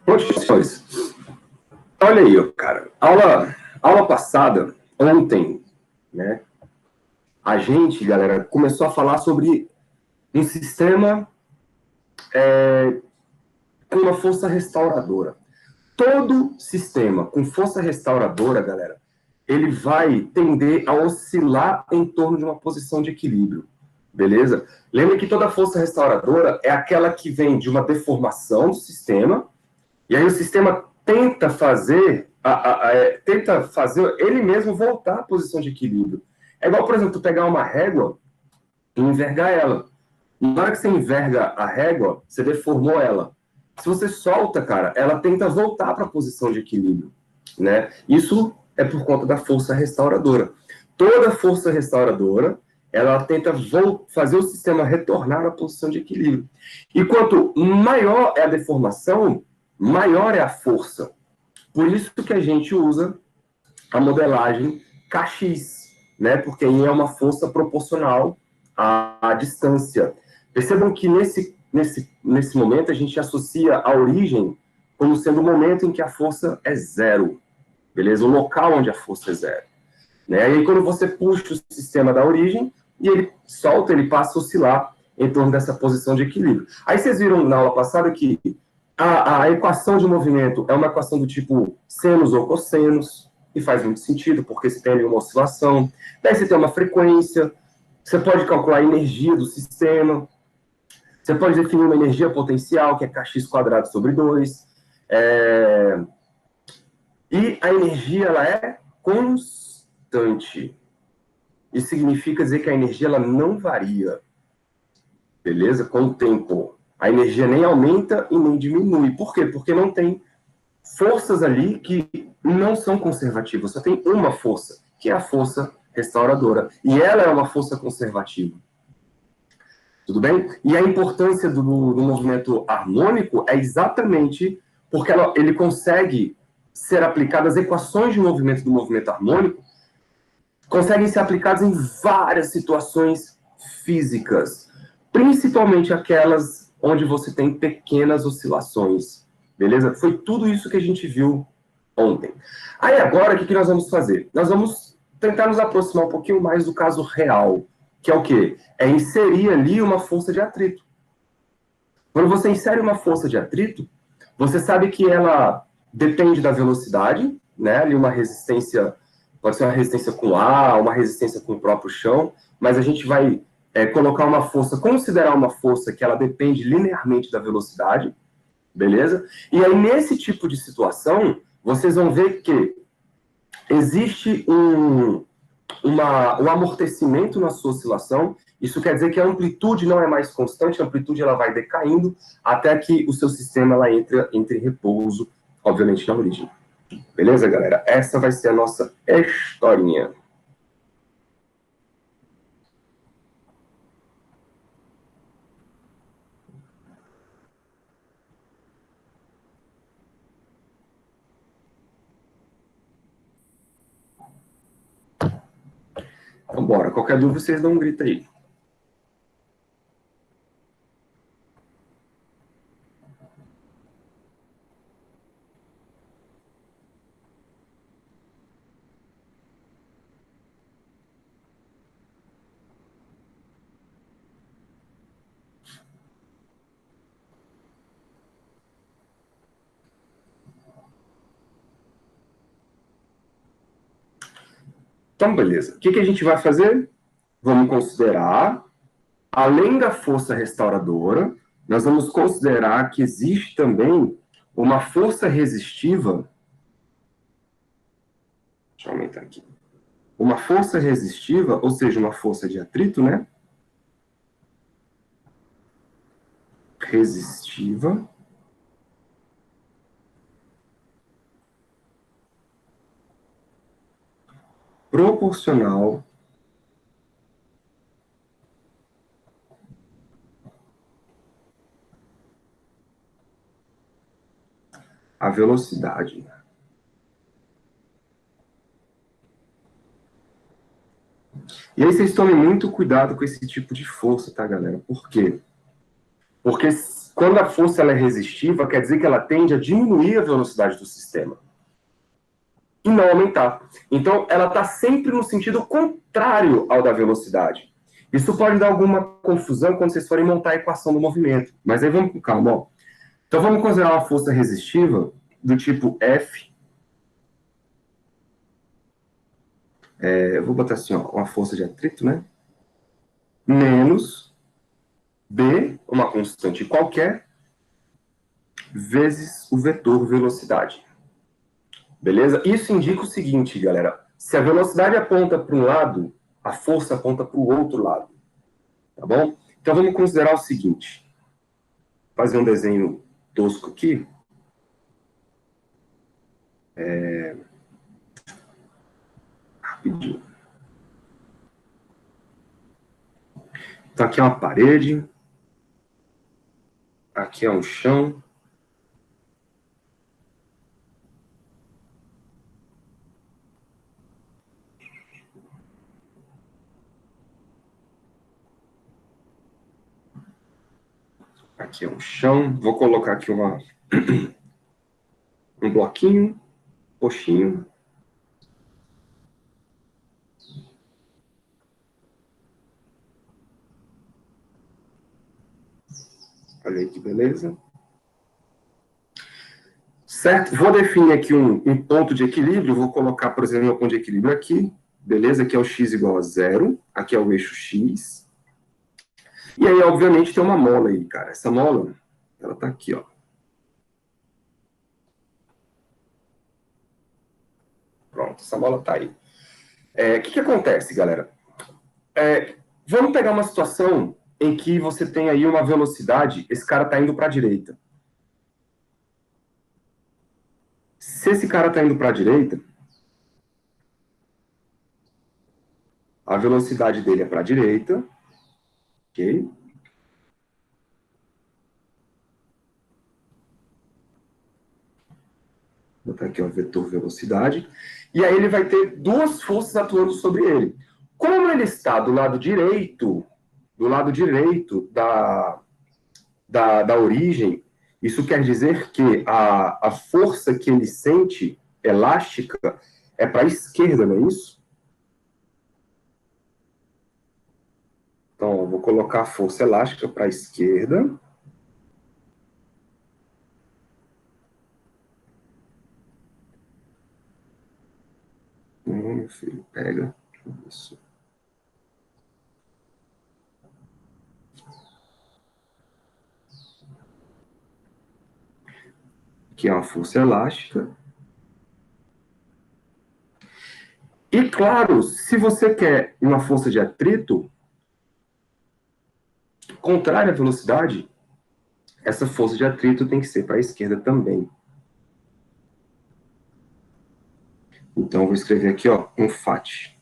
Continuações. Olha aí, cara. Aula passada, ontem, né? A gente, galera, começou a falar sobre um sistema com uma força restauradora. Todo sistema com força restauradora, galera, ele vai tender a oscilar em torno de uma posição de equilíbrio. Beleza? Lembre que toda força restauradora é aquela que vem de uma deformação do sistema, e aí o sistema tenta fazer ele mesmo voltar à posição de equilíbrio. É igual, por exemplo, tu pegar uma régua e envergar ela. Na hora que você enverga a régua, você deformou ela. Se você solta, cara, ela tenta voltar para a posição de equilíbrio, né? Isso é por conta da força restauradora. Toda força restauradora, ela tenta fazer o sistema retornar à posição de equilíbrio. E quanto maior é a deformação, maior é a força. Por isso que a gente usa a modelagem KX, né? Porque aí é uma força proporcional à distância. Percebam que nesse momento a gente associa a origem como sendo o momento em que a força é zero, beleza? O local onde a força é zero. Né? E aí quando você puxa o sistema da origem e ele solta, ele passa a oscilar em torno dessa posição de equilíbrio. Aí vocês viram na aula passada que a equação de movimento é uma equação do tipo senos ou cossenos, e faz muito sentido, porque você tem ali uma oscilação, daí você tem uma frequência, você pode calcular a energia do sistema, você pode definir uma energia potencial, que é kx quadrado sobre 2, e a energia ela é constante. Isso significa dizer que a energia ela não varia, beleza? Com o tempo. A energia nem aumenta e nem diminui. Por quê? Porque não tem forças ali que não são conservativas. Só tem uma força, que é a força restauradora. E ela é uma força conservativa. Tudo bem? E a importância do movimento harmônico é exatamente porque ele consegue ser aplicado, as equações de movimento do movimento harmônico conseguem ser aplicadas em várias situações físicas, principalmente aquelas onde você tem pequenas oscilações, beleza? Foi tudo isso que a gente viu ontem. Aí agora, o que nós vamos fazer? Nós vamos tentar nos aproximar um pouquinho mais do caso real, que é o quê? É inserir ali uma força de atrito. Quando você insere uma força de atrito, você sabe que ela depende da velocidade, né? Ali uma resistência, pode ser uma resistência com ar, uma resistência com o próprio chão, mas a gente vai colocar uma força, considerar uma força que ela depende linearmente da velocidade, beleza? E aí, nesse tipo de situação, vocês vão ver que existe um amortecimento na sua oscilação. Isso quer dizer que a amplitude não é mais constante, a amplitude ela vai decaindo até que o seu sistema ela entre em repouso, obviamente, na origem. Beleza, galera? Essa vai ser a nossa historinha. Então, bora. Qualquer dúvida, vocês dão um grito aí. Então, beleza. O que a gente vai fazer? Vamos considerar, além da força restauradora, nós vamos considerar que existe também uma força resistiva. Deixa eu aumentar aqui. Uma força resistiva, ou seja, uma força de atrito, né? Resistiva. Proporcional à velocidade. E aí vocês tomem muito cuidado com esse tipo de força, tá, galera? Por quê? Porque quando a força ela é resistiva, quer dizer que ela tende a diminuir a velocidade do sistema e não aumentar. Então, ela está sempre no sentido contrário ao da velocidade. Isso pode dar alguma confusão quando vocês forem montar a equação do movimento. Mas aí vamos com calma. Ó. Então, vamos considerar uma força resistiva do tipo F. Eu vou botar assim, ó, uma força de atrito, né? Menos B, uma constante qualquer, vezes o vetor velocidade. Beleza? Isso indica o seguinte, galera. Se a velocidade aponta para um lado, a força aponta para o outro lado. Tá bom? Então vamos considerar o seguinte. Fazer um desenho tosco aqui. Rapidinho. Então aqui é uma parede. Aqui é um chão. Aqui é um chão. Vou colocar aqui um bloquinho, coxinho. Olha aí que beleza. Certo? Vou definir aqui um ponto de equilíbrio. Vou colocar, por exemplo, meu ponto de equilíbrio aqui. Beleza? Aqui é o x igual a 0. Aqui é o eixo x. E aí, obviamente, tem uma mola aí, cara. Essa mola, ela tá aqui, ó. Pronto, essa mola tá aí. O que acontece, galera? Vamos pegar uma situação em que você tem aí uma velocidade, esse cara tá indo para a direita. Se esse cara tá indo para a direita, a velocidade dele é para a direita, ok? Vou botar aqui o vetor velocidade. E aí ele vai ter duas forças atuando sobre ele. Como ele está do lado direito da origem, isso quer dizer que a força que ele sente, elástica, é para a esquerda, não é isso? Então, eu vou colocar a força elástica para a esquerda. Meu filho, pega isso. Aqui é uma força elástica. E, claro, se você quer uma força de atrito contrária à velocidade, essa força de atrito tem que ser para a esquerda também. Então, eu vou escrever aqui, ó, um FAT.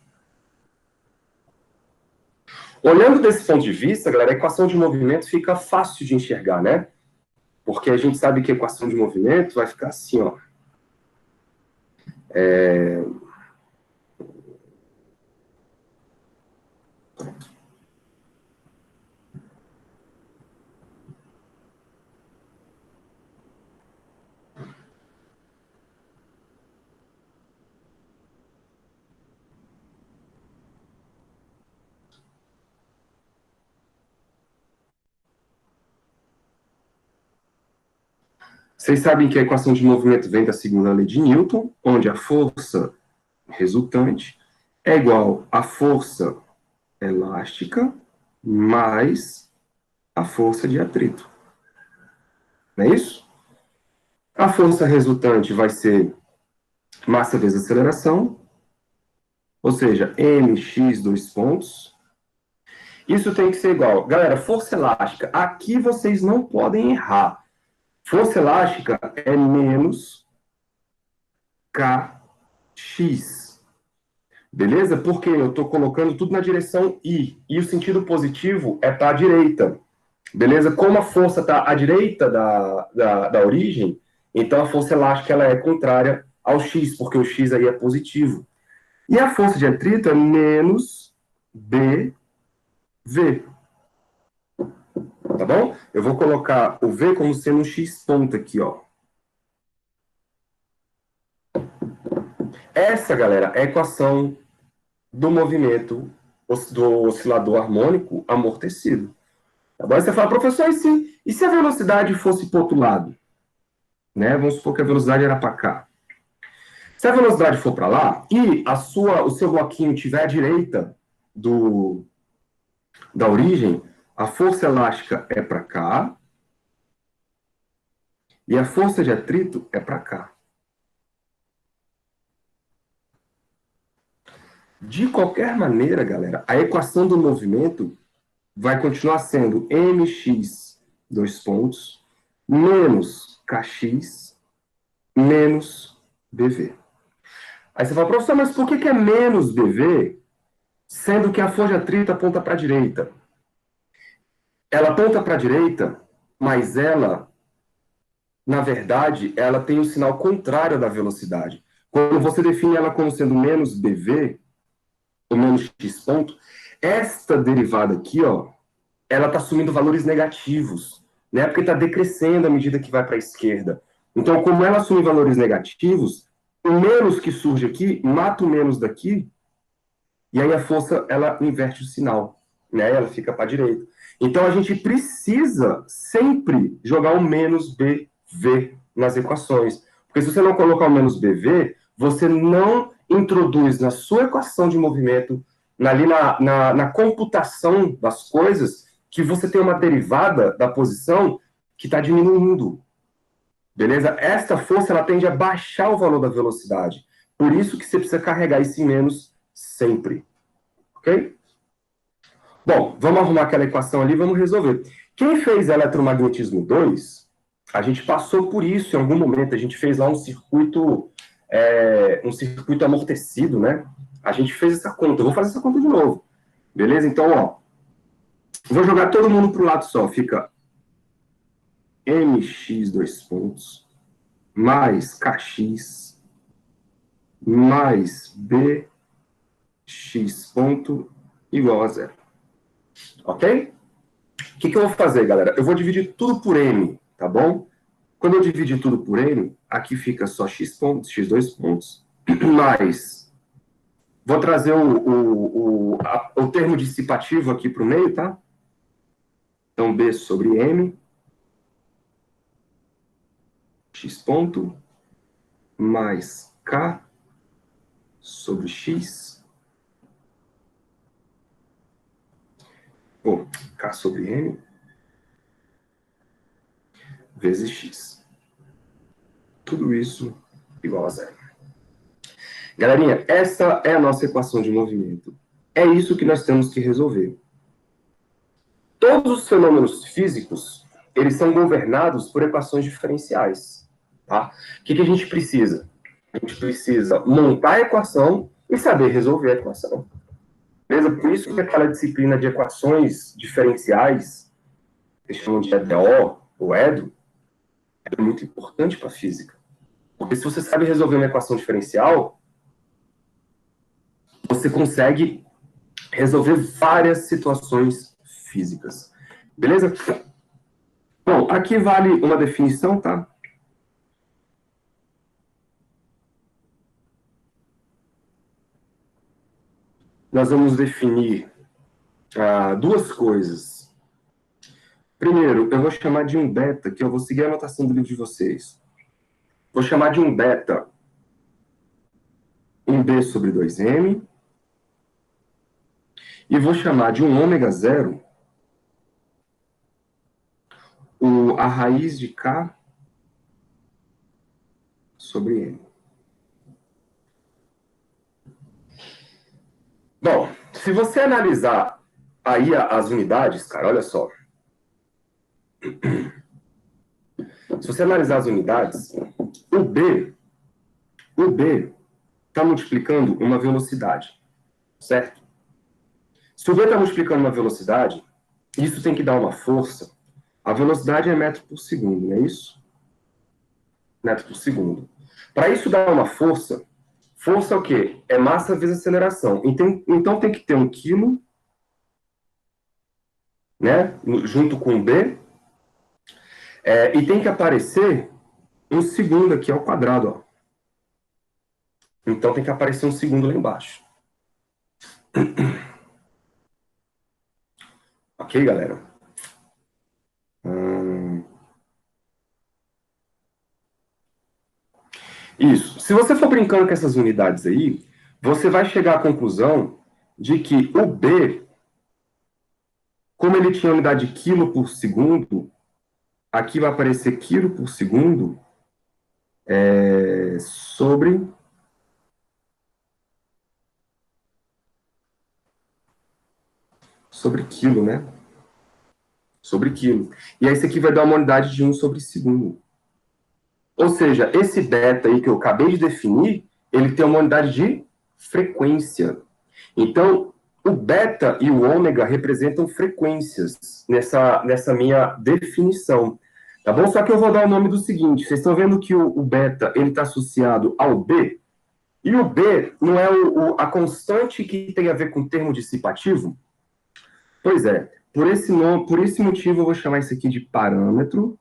Olhando desse ponto de vista, galera, a equação de movimento fica fácil de enxergar, né? Porque a gente sabe que a equação de movimento vai ficar assim, ó. Vocês sabem que a equação de movimento vem da segunda lei de Newton, onde a força resultante é igual à força elástica mais a força de atrito. Não é isso? A força resultante vai ser massa vezes aceleração, ou seja, mx, dois pontos. Isso tem que ser igual. Galera, força elástica. Aqui vocês não podem errar. Força elástica é menos kx. Beleza? Porque eu estou colocando tudo na direção I. E o sentido positivo é para a direita. Beleza? Como a força está à direita da origem, então a força elástica ela é contrária ao x, porque o x aí é positivo. E a força de atrito é menos bv. Tá bom? Eu vou colocar o V como sendo um X ponto aqui, ó. Essa, galera, é a equação do movimento do oscilador harmônico amortecido. Agora você fala, professor, e se a velocidade fosse para o outro lado? Né? Vamos supor que a velocidade era para cá. Se a velocidade for para lá e o seu bloquinho estiver à direita da origem, a força elástica é para cá e a força de atrito é para cá. De qualquer maneira, galera, a equação do movimento vai continuar sendo mx, dois pontos, menos kx, menos bv. Aí você fala, professor, mas por que é menos bv, sendo que a força de atrito aponta para a direita? Ela aponta para a direita, mas ela, na verdade, ela tem um sinal contrário da velocidade. Quando você define ela como sendo menos bv, ou menos x ponto, esta derivada aqui, ó, ela está assumindo valores negativos, né? Porque está decrescendo à medida que vai para a esquerda. Então, como ela assume valores negativos, o menos que surge aqui mata o menos daqui, e aí a força ela inverte o sinal, né? Ela fica para a direita. Então a gente precisa sempre jogar o menos BV nas equações. Porque se você não colocar o menos BV, você não introduz na sua equação de movimento, ali na computação das coisas, que você tem uma derivada da posição que está diminuindo. Beleza? Esta força ela tende a baixar o valor da velocidade. Por isso que você precisa carregar esse menos sempre. Ok? Bom, vamos arrumar aquela equação ali, vamos resolver. Quem fez eletromagnetismo 2, a gente passou por isso em algum momento, a gente fez lá um circuito amortecido, né? A gente fez essa conta, eu vou fazer essa conta de novo. Beleza? Então, ó, vou jogar todo mundo para o lado só, fica mx, dois pontos, mais kx, mais bx ponto, igual a zero. Ok? O que eu vou fazer, galera? Eu vou dividir tudo por n, tá bom? Quando eu dividir tudo por n, aqui fica só x pontos, x dois pontos, mais... Vou trazer o termo dissipativo aqui para o meio, tá? Então, b sobre m, x ponto, mais k sobre x, ou k sobre m, vezes x. Tudo isso igual a zero. Galerinha, essa é a nossa equação de movimento. É isso que nós temos que resolver. Todos os fenômenos físicos, eles são governados por equações diferenciais. Tá? O que a gente precisa? A gente precisa montar a equação e saber resolver a equação. Beleza? Por isso que aquela disciplina de equações diferenciais, que chamam de EDO, ou EDO, é muito importante para a física. Porque se você sabe resolver uma equação diferencial, você consegue resolver várias situações físicas. Beleza? Bom, aqui vale uma definição, tá? Nós vamos definir duas coisas. Primeiro, eu vou chamar de um beta, que eu vou seguir a anotação do livro de vocês. Vou chamar de um beta, um B sobre 2M, e vou chamar de um ômega zero, a raiz de K sobre M. Bom, se você analisar aí as unidades, cara, olha só. Se você analisar as unidades, o B está multiplicando uma velocidade, certo? Se o B está multiplicando uma velocidade, isso tem que dar uma força. A velocidade é metro por segundo, não é isso? Metro por segundo. Para isso dar uma força, força é o quê? É massa vezes aceleração. Então tem que ter 1 quilo né? Junto com o B. E tem que aparecer um segundo aqui ao quadrado, ó. Então tem que aparecer um segundo lá embaixo. Ok, galera? Isso. Se você for brincando com essas unidades aí, você vai chegar à conclusão de que o B, como ele tinha unidade de quilo por segundo, aqui vai aparecer quilo por segundo sobre quilo, né? Sobre quilo. E aí isso aqui vai dar uma unidade de 1 sobre segundo. Ou seja, esse beta aí que eu acabei de definir, ele tem uma unidade de frequência. Então, o beta e o ômega representam frequências nessa minha definição. Tá bom? Só que eu vou dar o nome do seguinte. Vocês estão vendo que o beta ele está associado ao B? E o B não é a constante que tem a ver com o termo dissipativo? Pois é. Por esse motivo, eu vou chamar isso aqui de parâmetro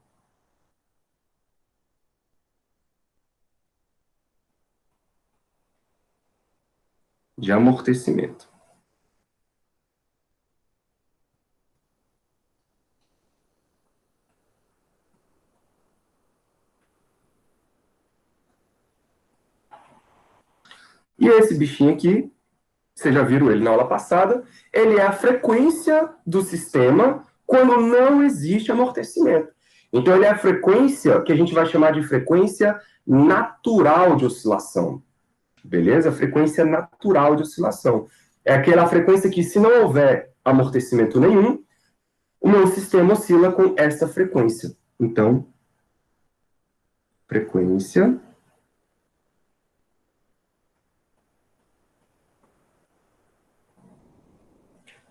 de amortecimento. E esse bichinho aqui, vocês já viram ele na aula passada, ele é a frequência do sistema quando não existe amortecimento. Então, ele é a frequência que a gente vai chamar de frequência natural de oscilação. Beleza? Frequência natural de oscilação. É aquela frequência que, se não houver amortecimento nenhum, o meu sistema oscila com essa frequência. Então, frequência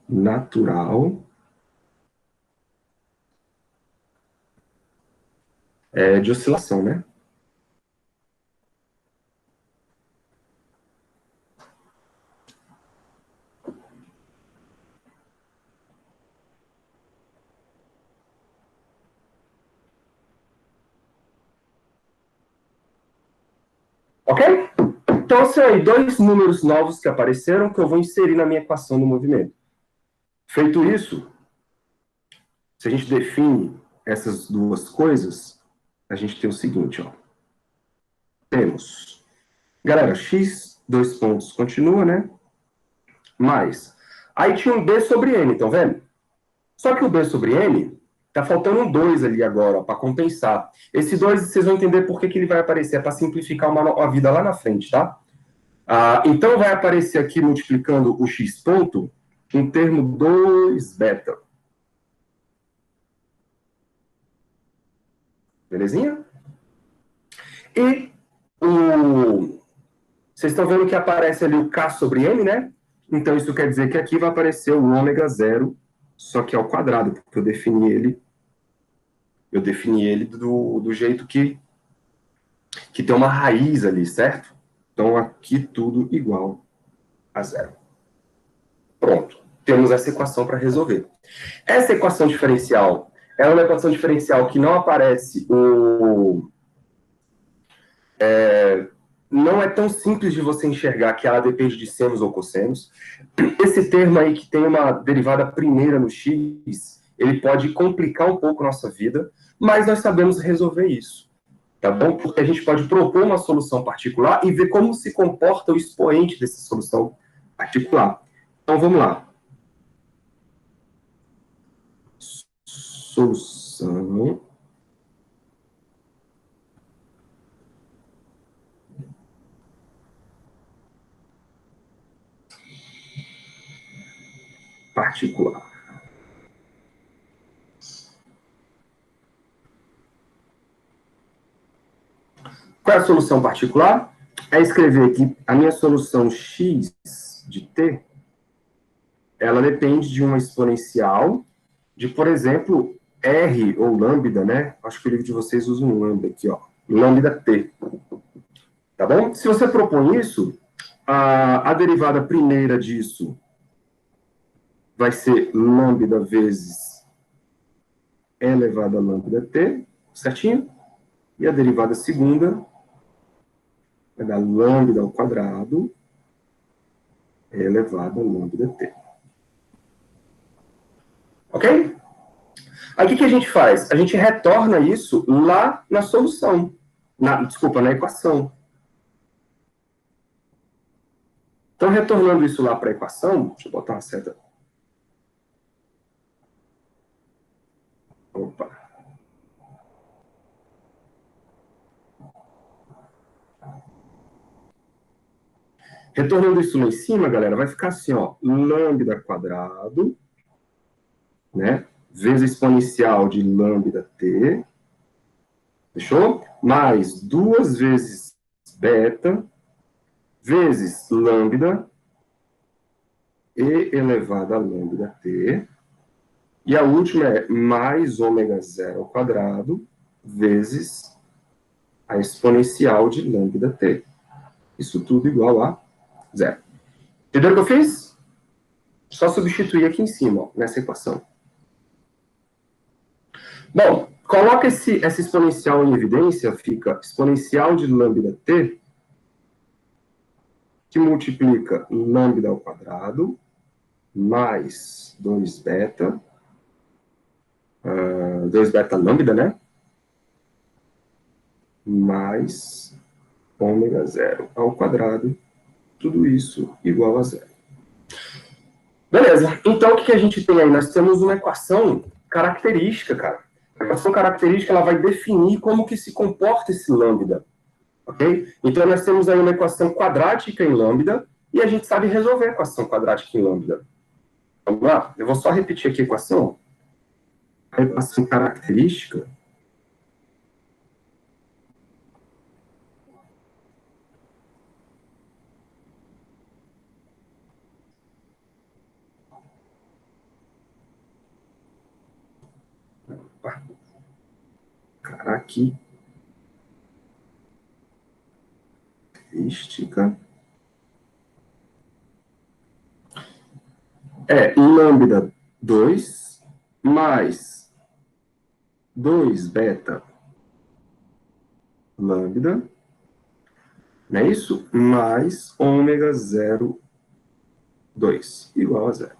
natural de oscilação, né? Ok? Então, são aí dois números novos que apareceram que eu vou inserir na minha equação do movimento. Feito isso, se a gente define essas duas coisas, a gente tem o seguinte, ó. Temos, galera, x, dois pontos, continua, né? Mais. Aí tinha um b sobre n, estão vendo? Só que o b sobre n, tá faltando um 2 ali agora, para compensar. Esse 2, vocês vão entender por que ele vai aparecer, é para simplificar uma vida lá na frente, tá? Então, vai aparecer aqui, multiplicando o x ponto, um termo 2 beta. Belezinha? E vocês estão vendo que aparece ali o K sobre M, né? Então, isso quer dizer que aqui vai aparecer o ômega zero, só que ao quadrado, porque eu defini ele do jeito que tem uma raiz ali, certo? Então, aqui tudo igual a zero. Pronto. Temos essa equação para resolver. Essa equação diferencial é uma equação diferencial que não aparece não é tão simples de você enxergar que ela depende de senos ou cossenos. Esse termo aí que tem uma derivada primeira no x, ele pode complicar um pouco a nossa vida, mas nós sabemos resolver isso, tá bom? Porque a gente pode propor uma solução particular e ver como se comporta o expoente dessa solução particular. Então, vamos lá. Solução particular. Qual é a solução particular? É escrever que a minha solução x de t, ela depende de uma exponencial de, por exemplo, R ou lambda, né? Acho que o livro de vocês usa um lambda aqui, ó. Lambda t. Tá bom? Se você propõe isso, a derivada primeira disso vai ser lambda vezes elevado a lambda t, certinho? E a derivada segunda vai dar lambda ao quadrado elevado a lambda t. Ok? Aí o que a gente faz? A gente retorna isso lá na solução. Desculpa, na equação. Então, retornando isso lá para a equação, deixa eu botar uma seta. Opa. Retornando isso lá em cima, galera, vai ficar assim, ó, lambda quadrado, né, vezes a exponencial de lambda t, fechou? Mais 2 vezes beta, vezes lambda, e elevado a lambda t, e a última é mais ômega zero ao quadrado, vezes a exponencial de lambda t. Isso tudo igual a zero. Entendeu o que eu fiz? Só substituir aqui em cima, ó, nessa equação. Bom, coloca essa exponencial em evidência, fica exponencial de lambda t, que multiplica lambda ao quadrado, mais 2 beta, 2 beta lambda, né? Mais ômega zero ao quadrado, tudo isso igual a zero. Beleza, então o que a gente tem aí? Nós temos uma equação característica, cara. A equação característica ela vai definir como que se comporta esse lambda, ok? Então nós temos aí uma equação quadrática em lambda e a gente sabe resolver a equação quadrática em lambda. Vamos lá? Eu vou só repetir aqui a equação. A equação característica é lambda 2 mais 2 beta lambda, não é isso? Mais ômega 0,2 igual a zero.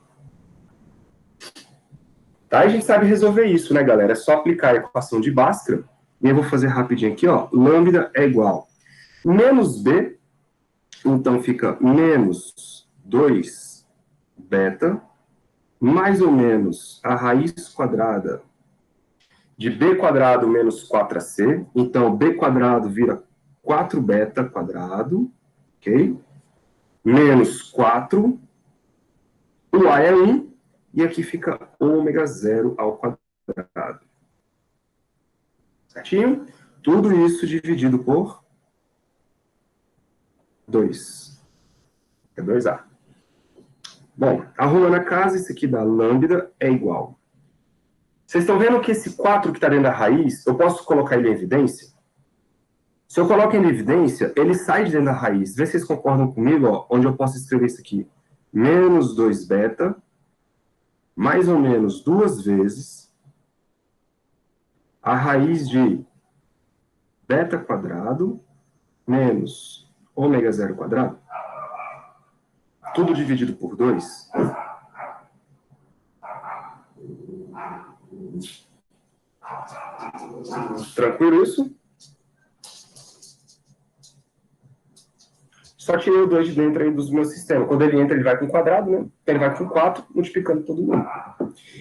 Tá? A gente sabe resolver isso, né, galera? É só aplicar a equação de Bhaskara. E eu vou fazer rapidinho aqui, ó. Lambda é igual menos b, então fica menos 2 beta, mais ou menos a raiz quadrada de b quadrado menos 4ac. Então, b quadrado vira 4 beta quadrado, ok? Menos 4, o a é 1, e aqui fica ômega zero ao quadrado. Certinho? Tudo isso dividido por 2. É 2a. Bom, arrumando a casa, isso aqui da lambda é igual. Vocês estão vendo que esse 4 que está dentro da raiz, eu posso colocar ele em evidência? Se eu coloco ele em evidência, ele sai de dentro da raiz. Vê se vocês concordam comigo, ó, onde eu posso escrever isso aqui. Menos 2 beta, mais ou menos 2 vezes a raiz de beta quadrado menos ômega zero quadrado. Tudo dividido por 2. Tranquilo isso? Só tirei o 2 de dentro aí dos meus sistemas. Quando ele entra, ele vai com quadrado, né? Ele vai com 4, multiplicando todo mundo.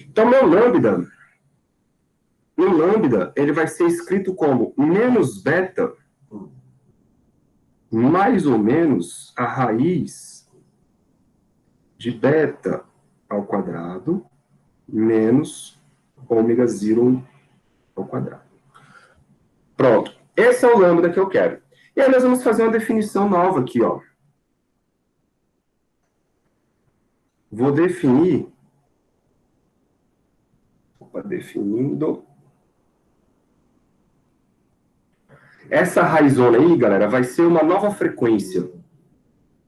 Então, meu lambda, ele vai ser escrito como menos beta, mais ou menos a raiz de beta ao quadrado, menos ômega zero ao quadrado. Pronto. Esse é o lambda que eu quero. E aí nós vamos fazer uma definição nova aqui, ó. Vou definir... definindo... Essa raizona aí, galera, vai ser uma nova frequência.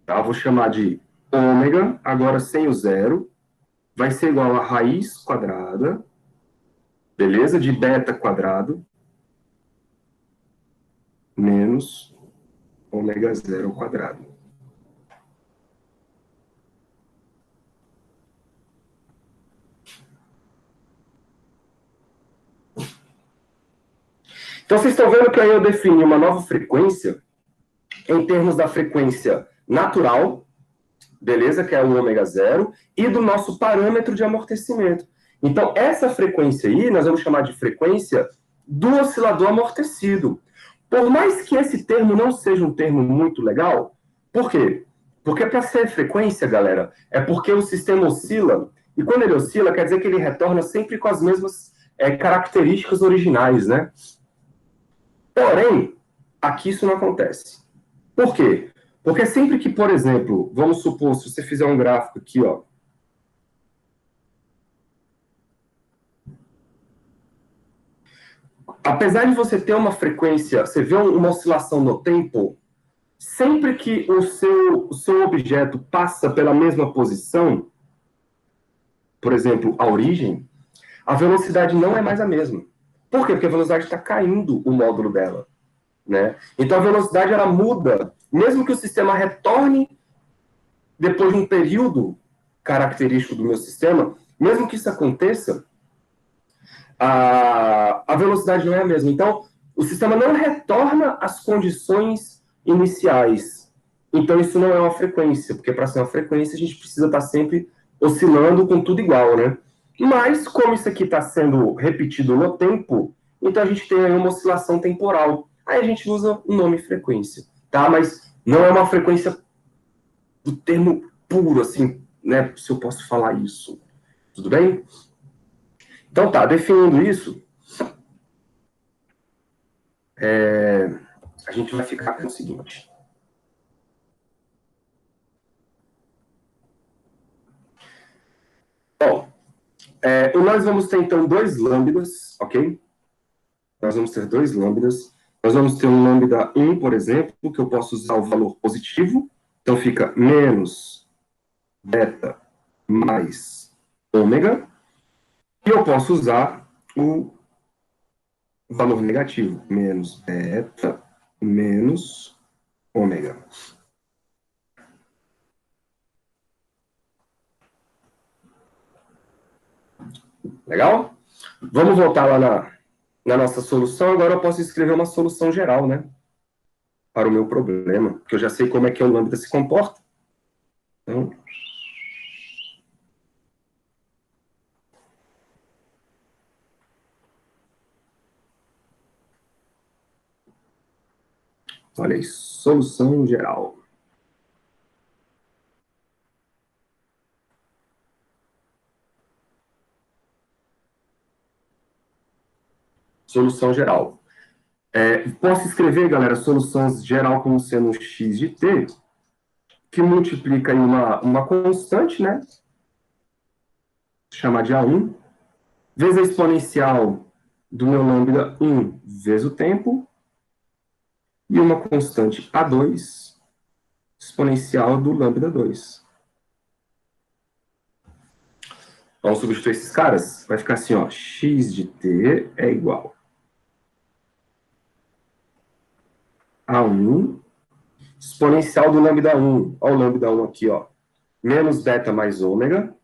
Tá? Vou chamar de ômega, agora sem o zero. Vai ser igual a raiz quadrada beleza? De beta quadrado menos ômega zero ao quadrado. Então, vocês estão vendo que aí eu defini uma nova frequência em termos da frequência natural, beleza? Que é o ômega zero, e do nosso parâmetro de amortecimento. Então, essa frequência aí, nós vamos chamar de frequência do oscilador amortecido. Por mais que esse termo não seja um termo muito legal, por quê? Porque para ser frequência, galera, é porque o sistema oscila, e quando ele oscila, quer dizer que ele retorna sempre com as mesmas características originais, né? Porém, aqui isso não acontece. Por quê? Porque sempre que, por exemplo, vamos supor, se você fizer um gráfico aqui, ó, apesar de você ter uma frequência, você vê uma oscilação no tempo, sempre que o seu objeto passa pela mesma posição, por exemplo, a origem, a velocidade não é mais a mesma. Por quê? Porque a velocidade está caindo o módulo dela, né? Então a velocidade ela muda, mesmo que o sistema retorne depois de um período característico do meu sistema, mesmo que isso aconteça, a velocidade não é a mesma. Então, o sistema não retorna às condições iniciais. Então, isso não é uma frequência, porque para ser uma frequência, a gente precisa estar sempre oscilando com tudo igual, né? Mas, como isso aqui está sendo repetido no tempo, então a gente tem aí uma oscilação temporal. Aí a gente usa o nome frequência, tá? Mas não é uma frequência do termo puro, assim, né? Se eu posso falar isso. Tudo bem? Então tá, definindo isso, a gente vai ficar com o seguinte. Bom, nós vamos ter então dois lambdas, ok? Nós vamos ter dois lambdas. Nós vamos ter um lambda 1, por exemplo, que eu posso usar o valor positivo. Então fica menos beta mais ômega. E eu posso usar o valor negativo, menos beta menos ômega. Legal? Vamos voltar lá na nossa solução. Agora eu posso escrever uma solução geral, né? Para o meu problema, porque eu já sei como é que o lambda se comporta. Então, olha aí, solução geral. Solução geral. Posso escrever, galera, solução geral como sendo x de t, que multiplica em uma constante, né? Chamar de A1, vezes a exponencial do meu lambda 1 vezes o tempo, e uma constante A2, exponencial do lambda 2. Vamos substituir esses caras? Vai ficar assim, ó, x de t é igual a 1 exponencial do lambda 1. Olha o lambda 1 aqui, ó. Menos beta mais ômega.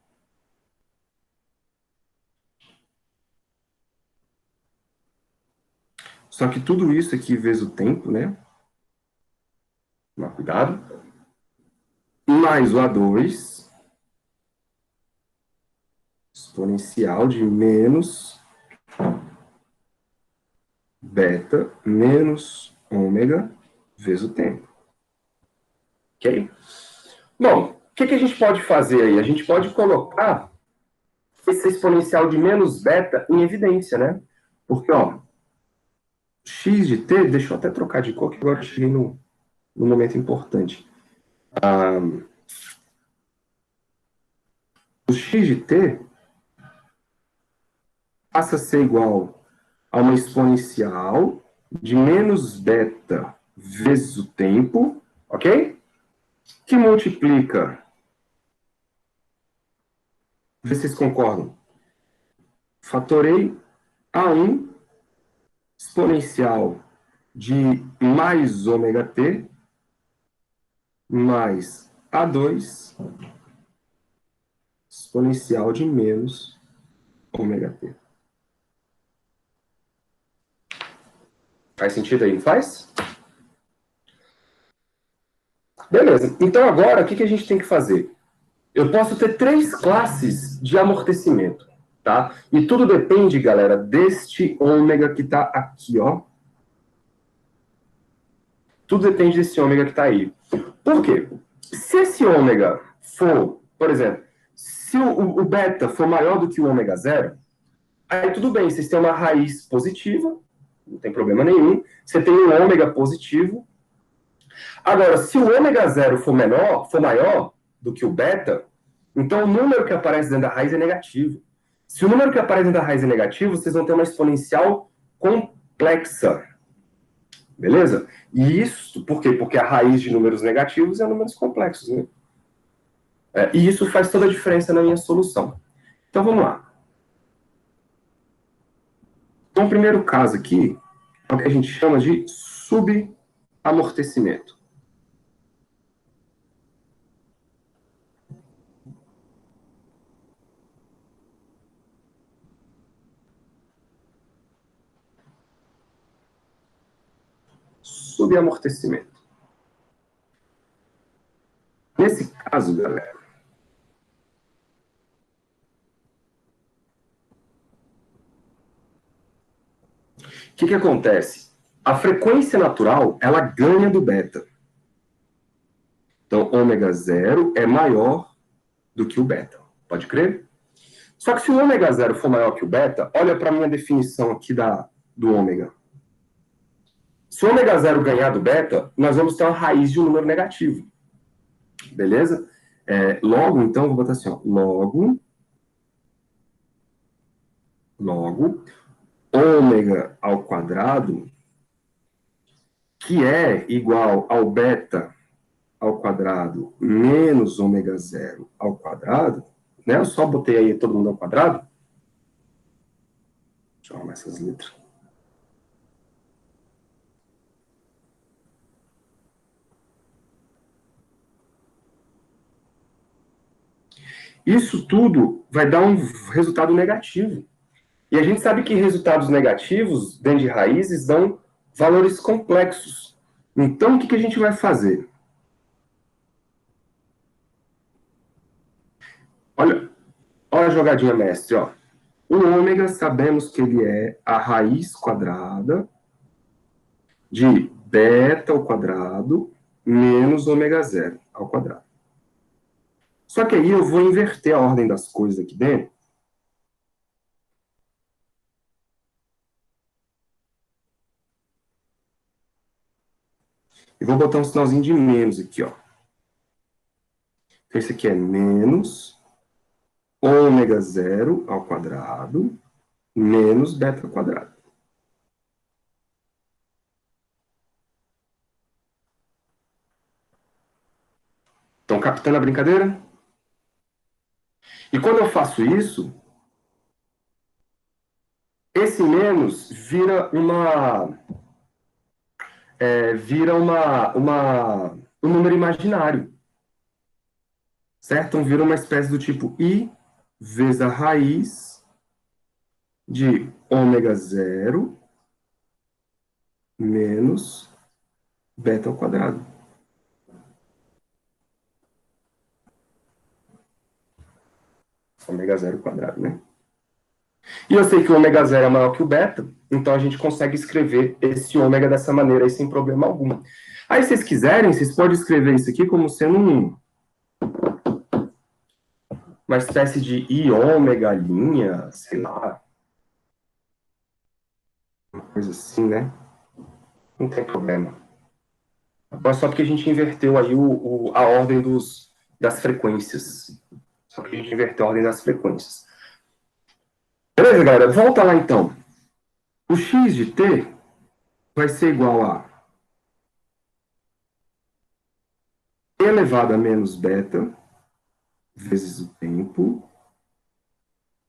Só que tudo isso aqui vezes o tempo, né? Tomar cuidado. Mais o A2. Exponencial de menos beta menos ômega vezes o tempo. Ok? Bom, o que a gente pode fazer aí? A gente pode colocar esse exponencial de menos beta em evidência, né? Porque, ó, x de t, deixa eu até trocar de cor, que agora eu cheguei no momento importante. O x de t passa a ser igual a uma exponencial de menos beta vezes o tempo, ok? Que multiplica, vê se vocês concordam, fatorei A1 exponencial de mais ômega t mais A2 exponencial de menos ômega t. Faz sentido aí, não faz? Beleza. Então agora, o que a gente tem que fazer? Eu posso ter 3 classes de amortecimento, tá? E tudo depende, galera, deste ômega que está aqui, ó. Tudo depende desse ômega que está aí. Por quê? Se esse ômega for, por exemplo, se o beta for maior do que o ômega zero, aí tudo bem, vocês têm uma raiz positiva, não tem problema nenhum. Você tem um ômega positivo. Agora, se o ômega zero for menor, for maior do que o beta, então o número que aparece dentro da raiz é negativo. Se o número que aparece dentro da raiz é negativo, vocês vão ter uma exponencial complexa. Beleza? E isso, por quê? Porque a raiz de números negativos é números complexos, né? E isso faz toda a diferença na minha solução. Então, vamos lá. Então, o primeiro caso aqui é o que a gente chama de subamortecimento. Subamortecimento. Nesse caso, galera, o que acontece? A frequência natural, ela ganha do beta. Então, ômega zero é maior do que o beta. Pode crer? Só que se o ômega zero for maior que o beta, olha para a minha definição aqui do ômega. Se o ômega zero ganhar do beta, nós vamos ter uma raiz de um número negativo. Beleza? Logo, então, vou botar assim, ó. Logo, ômega ao quadrado, que é igual ao beta ao quadrado menos ômega zero ao quadrado, né? Eu só botei aí todo mundo ao quadrado. Deixa eu arrumar essas letras. Isso tudo vai dar um resultado negativo. E a gente sabe que resultados negativos, dentro de raízes, dão valores complexos. Então, o que a gente vai fazer? Olha a jogadinha mestre, ó. O ômega, sabemos que ele é a raiz quadrada de beta ao quadrado menos ômega zero ao quadrado. Só que aí eu vou inverter a ordem das coisas aqui dentro. E vou botar um sinalzinho de menos aqui, ó. Então, esse aqui é menos ômega zero ao quadrado menos beta ao quadrado. Estão captando a brincadeira? E quando eu faço isso, esse menos vira um número imaginário. Certo? Então vira uma espécie do tipo I vezes a raiz de ômega zero menos beta ao quadrado. Ômega zero ao quadrado, né? E eu sei que o ômega zero é maior que o beta, então a gente consegue escrever esse ômega dessa maneira aí sem problema algum. Aí, se vocês quiserem, vocês podem escrever isso aqui como sendo uma espécie de I ômega linha, sei lá. Uma coisa assim, né? Não tem problema. Mas só porque a gente inverteu aí a ordem das frequências. Só que a gente inverteu a ordem das frequências. Beleza, galera? Volta lá, então. O x de t vai ser igual a e elevado a menos beta vezes o tempo,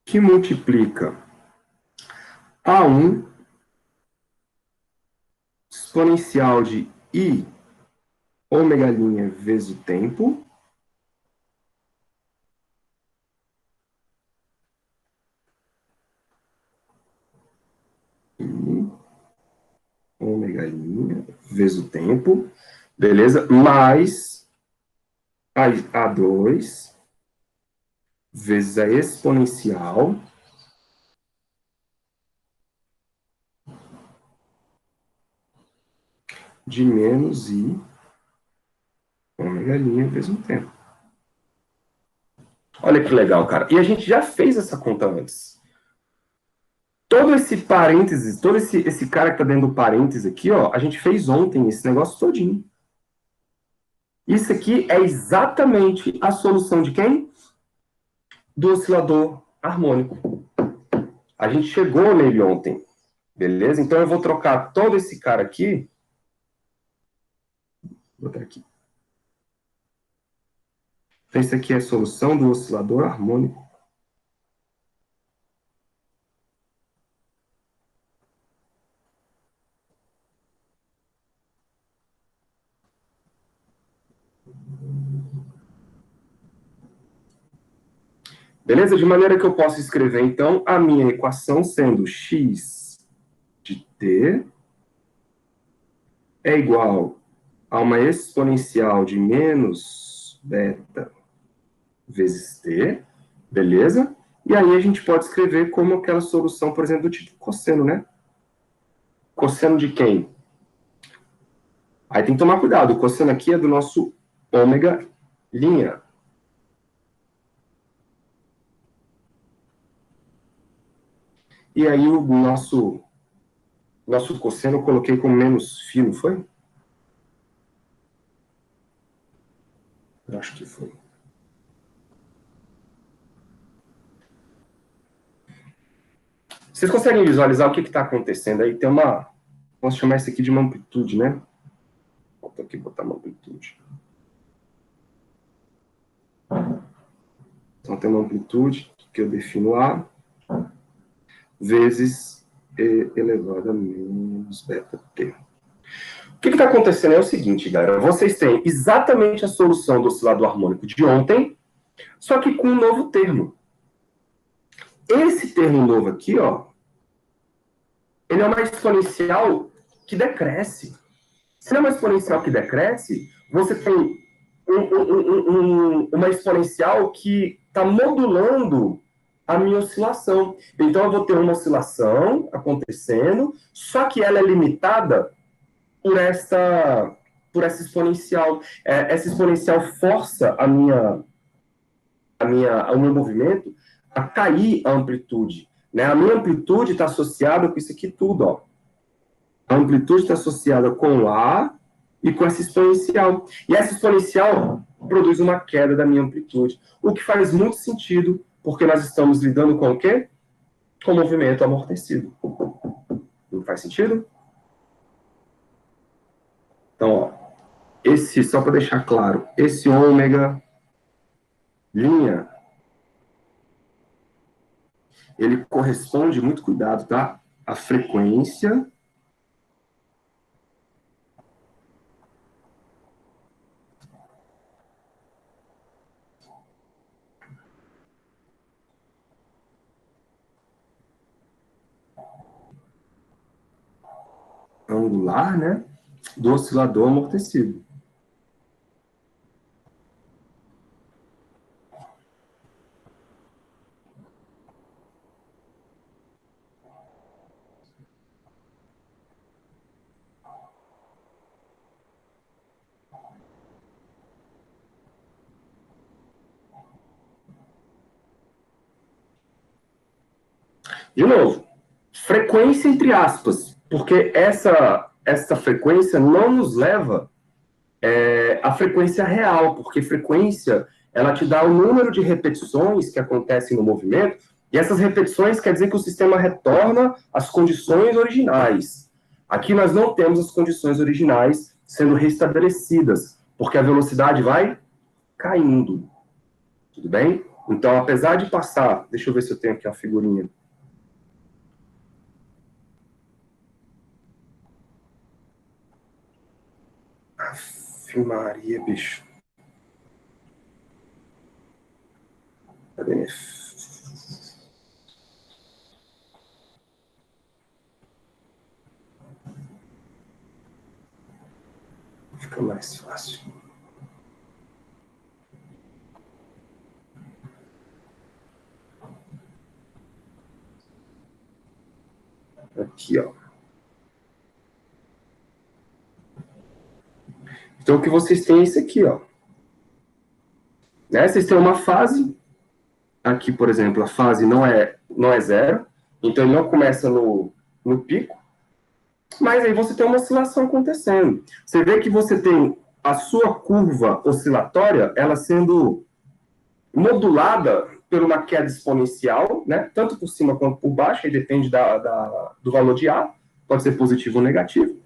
que multiplica A1 exponencial de I ômega' vezes o tempo, I ômega' vezes o tempo, beleza? Mais A2 vezes a exponencial de menos I ômega' vezes o tempo. Olha que legal, cara. E a gente já fez essa conta antes. Todo esse parênteses, todo esse cara que tá dentro do parênteses aqui, ó, a gente fez ontem esse negócio todinho. Isso aqui é exatamente a solução de quem? Do oscilador harmônico. A gente chegou nele ontem, beleza? Então eu vou trocar todo esse cara aqui. Vou botar aqui. Então isso aqui é a solução do oscilador harmônico. Beleza? De maneira que eu posso escrever, então, a minha equação sendo x de t é igual a uma exponencial de menos beta vezes t, beleza? E aí a gente pode escrever como aquela solução, por exemplo, do tipo cosseno, né? Cosseno de quem? Aí tem que tomar cuidado, o cosseno aqui é do nosso ômega'. E aí o nosso cosseno eu coloquei como menos φ, não foi? Eu acho que foi. Vocês conseguem visualizar o que está acontecendo aí? Tem uma... Posso chamar isso aqui de uma amplitude, né? Vou aqui botar uma amplitude. Então tem uma amplitude que eu defino A vezes E elevado a menos beta T. O que está acontecendo é o seguinte, galera. Vocês têm exatamente a solução do oscilador harmônico de ontem, só que com um novo termo. Esse termo novo aqui, ó, ele é uma exponencial que decresce. Se ele é uma exponencial que decresce, você tem uma exponencial que está modulando a minha oscilação. Então, eu vou ter uma oscilação acontecendo, só que ela é limitada por essa exponencial. Essa exponencial força o meu movimento a cair a amplitude. Né? A minha amplitude está associada com isso aqui tudo. Ó. A amplitude está associada com A e com essa exponencial. E essa exponencial produz uma queda da minha amplitude. O que faz muito sentido, porque nós estamos lidando com o quê? Com o movimento amortecido. Não faz sentido? Então, ó, só para deixar claro, esse ômega' ele corresponde, muito cuidado, tá? A frequência angular, né, do oscilador amortecido. De novo, frequência entre aspas, porque essa frequência não nos leva à frequência real, porque frequência ela te dá o número de repetições que acontecem no movimento, e essas repetições quer dizer que o sistema retorna às condições originais. Aqui nós não temos as condições originais sendo restabelecidas, porque a velocidade vai caindo. Tudo bem? Então, apesar de passar... Deixa eu ver se eu tenho aqui a figurinha. Ave Maria, bicho. Cadê minha... Fica mais fácil. Aqui, ó. Então, o que vocês têm é isso aqui, ó. Né? Vocês têm uma fase. Aqui, por exemplo, a fase não é zero. Então, ele não começa no pico. Mas aí você tem uma oscilação acontecendo. Você vê que você tem a sua curva oscilatória, ela sendo modulada por uma queda exponencial, né? Tanto por cima quanto por baixo, aí depende do valor de A, pode ser positivo ou negativo.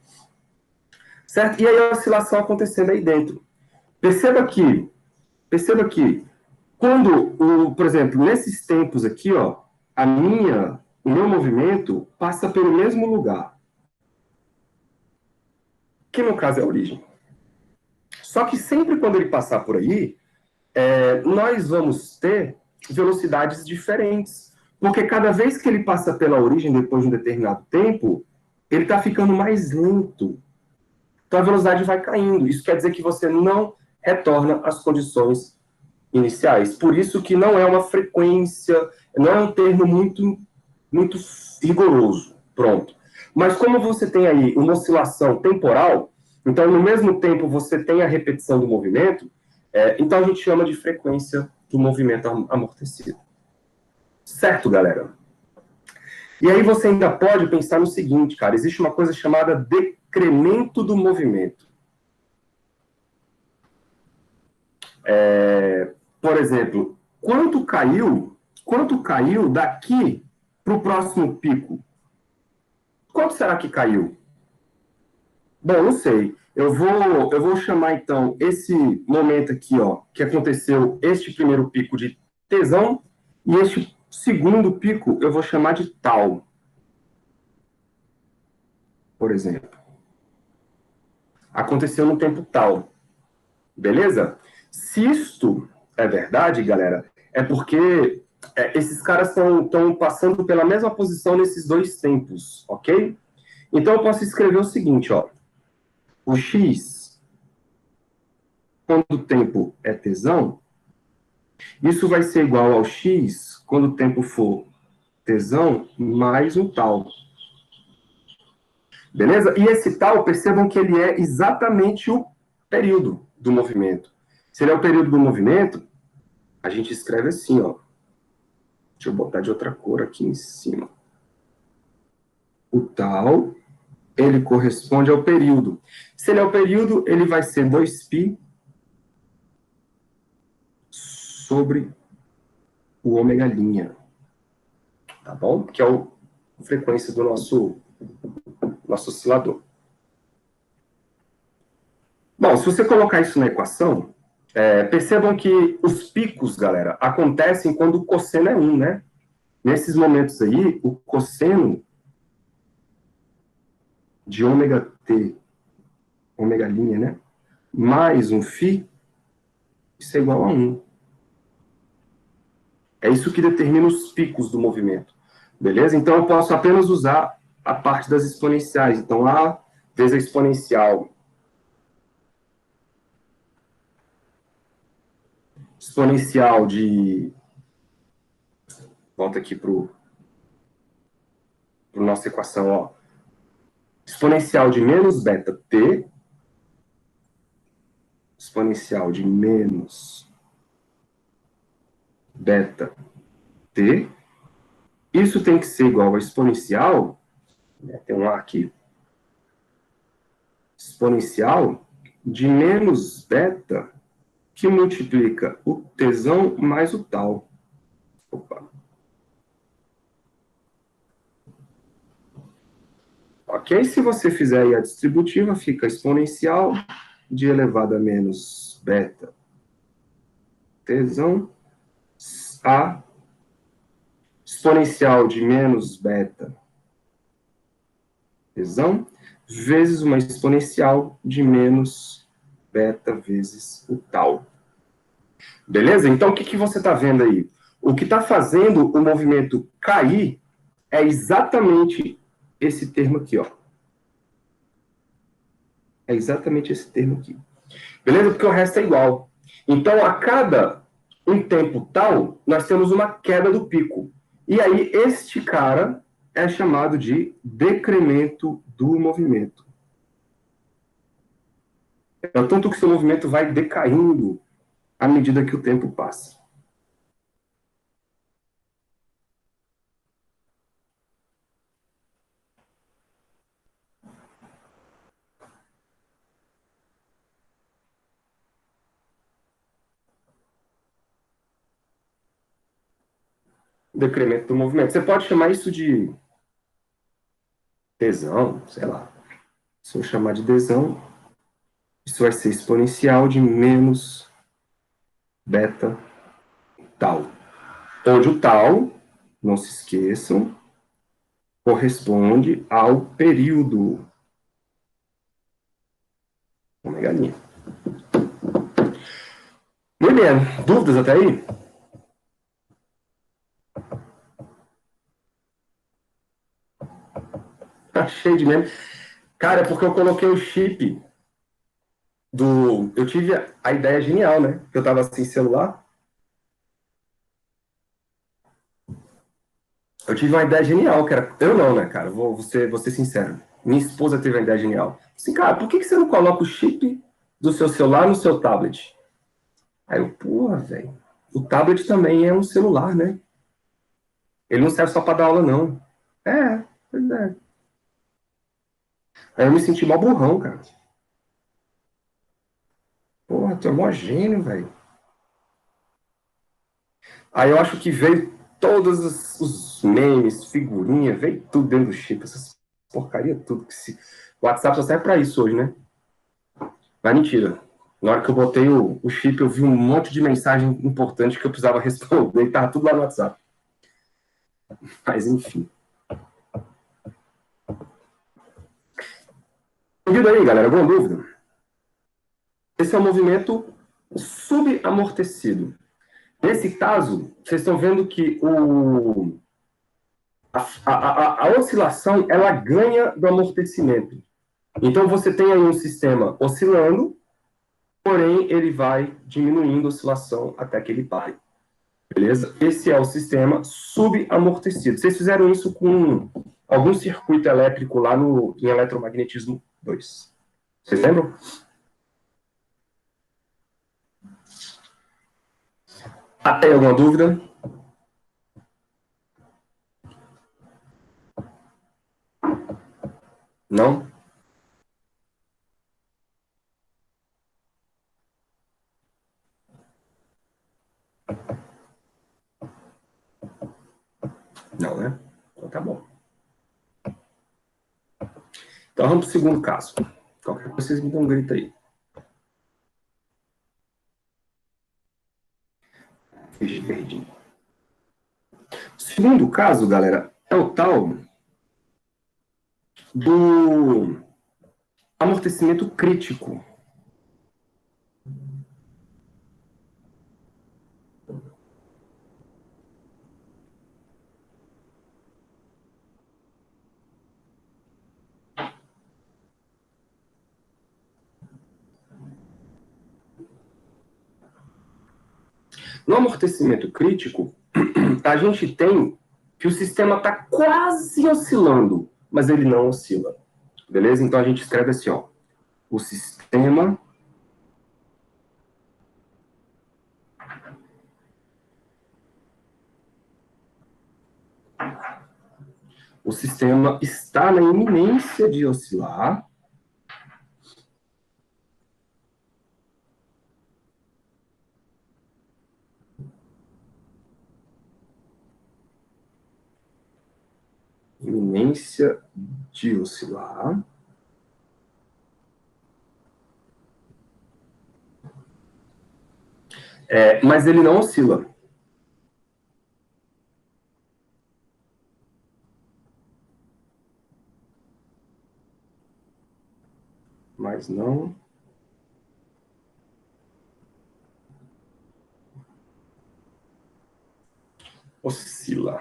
Certo? E aí a oscilação acontecendo aí dentro. Perceba que quando, por exemplo, nesses tempos aqui, ó, o meu movimento passa pelo mesmo lugar, que no caso é a origem. Só que sempre quando ele passar por aí, nós vamos ter velocidades diferentes. Porque cada vez que ele passa pela origem depois de um determinado tempo, ele está ficando mais lento. Então a velocidade vai caindo. Isso quer dizer que você não retorna às condições iniciais. Por isso que não é uma frequência, não é um termo muito, muito rigoroso. Pronto. Mas como você tem aí uma oscilação temporal, então no mesmo tempo você tem a repetição do movimento, então a gente chama de frequência do movimento amortecido. Certo, galera? E aí você ainda pode pensar no seguinte, cara, existe uma coisa chamada decremento do movimento. Por exemplo, quanto caiu daqui para o próximo pico? Quanto será que caiu? Bom, não sei. Eu vou chamar, então, esse momento aqui, ó, que aconteceu, este primeiro pico de tesão, e este segundo pico eu vou chamar de tal. Por exemplo. Aconteceu no tempo tal. Beleza? Se isto é verdade, galera, é porque esses caras estão passando pela mesma posição nesses dois tempos, ok? Então eu posso escrever o seguinte, ó. O x, quando o tempo é tesão, isso vai ser igual ao x quando o tempo for tesão mais um tal. Beleza? E esse tal, percebam que ele é exatamente o período do movimento. Se ele é o período do movimento, a gente escreve assim, ó. Deixa eu botar de outra cor aqui em cima. O tal, ele corresponde ao período. Se ele é o período, ele vai ser 2π sobre o ômega'. Tá bom? Que é a frequência do nosso oscilador. Bom, se você colocar isso na equação, percebam que os picos, galera, acontecem quando o cosseno é 1, né? Nesses momentos aí, o cosseno de ômega-t, ômega', né? Mais um φ, isso é igual a 1. É isso que determina os picos do movimento. Beleza? Então, eu posso apenas usar a parte das exponenciais. Então, A vezes a exponencial de... Volta aqui para a nossa equação, ó. Exponencial de menos beta t, exponencial de menos beta t, isso tem que ser igual a exponencial, tem um A aqui, exponencial de menos beta, que multiplica o tesão mais o tal. Opa. Ok? Se você fizer aí a distributiva, fica exponencial de elevado a menos beta tesão a exponencial de menos beta tesão vezes uma exponencial de menos beta vezes o tal. Beleza? Então, o que você está vendo aí? O que está fazendo o movimento cair é exatamente esse termo aqui, ó. É exatamente esse termo aqui. Beleza? Porque o resto é igual. Então, a cada um tempo tal, nós temos uma queda do pico. E aí, este cara é chamado de decremento do movimento. É o tanto que o seu movimento vai decaindo à medida que o tempo passa. Decremento do movimento. Você pode chamar isso de tesão, sei lá. Se eu chamar de tesão, isso vai ser exponencial de menos beta tal. Onde o tal, não se esqueçam, corresponde ao período. Uma galinha. Muito bem, dúvidas até aí? Tá cheio de meme. Cara, é porque eu coloquei o chip do. Eu tive a ideia genial, né? Eu tava sem celular. Eu tive uma ideia genial, que era. Eu não, né, cara? Vou ser sincero. Minha esposa teve uma ideia genial. Assim, cara, por que você não coloca o chip do seu celular no seu tablet? Aí eu, porra, velho. O tablet também é um celular, né? Ele não serve só pra dar aula, não. Pois é. Aí eu me senti mó burrão, cara. Porra, tu é mó gênio, velho. Aí eu acho que veio todos os memes, figurinha, veio tudo dentro do chip, essas porcaria tudo que se. O WhatsApp só serve pra isso hoje, né? Mas mentira. Na hora que eu botei o chip, eu vi um monte de mensagem importante que eu precisava responder e tava tudo lá no WhatsApp. Mas enfim. Ouvido aí, galera, alguma dúvida? Esse é um movimento subamortecido. Nesse caso, vocês estão vendo que a oscilação ela ganha do amortecimento. Então você tem aí um sistema oscilando, porém ele vai diminuindo a oscilação até que ele pare. Beleza? Esse é o sistema subamortecido. Vocês fizeram isso com algum circuito elétrico lá no, em eletromagnetismo 2. Vocês lembram? Até alguma dúvida? Não? Não, né? Então tá bom. Então vamos para o segundo caso. Qualquer coisa vocês me dão um grito aí. Verdinho. O segundo caso, galera, é o tal do amortecimento crítico. No amortecimento crítico, a gente tem que o sistema está quase oscilando, mas ele não oscila. Beleza? Então a gente escreve assim, ó. O sistema está na iminência de oscilar. Iminência de oscilar. Mas ele não oscila. Mas não oscila.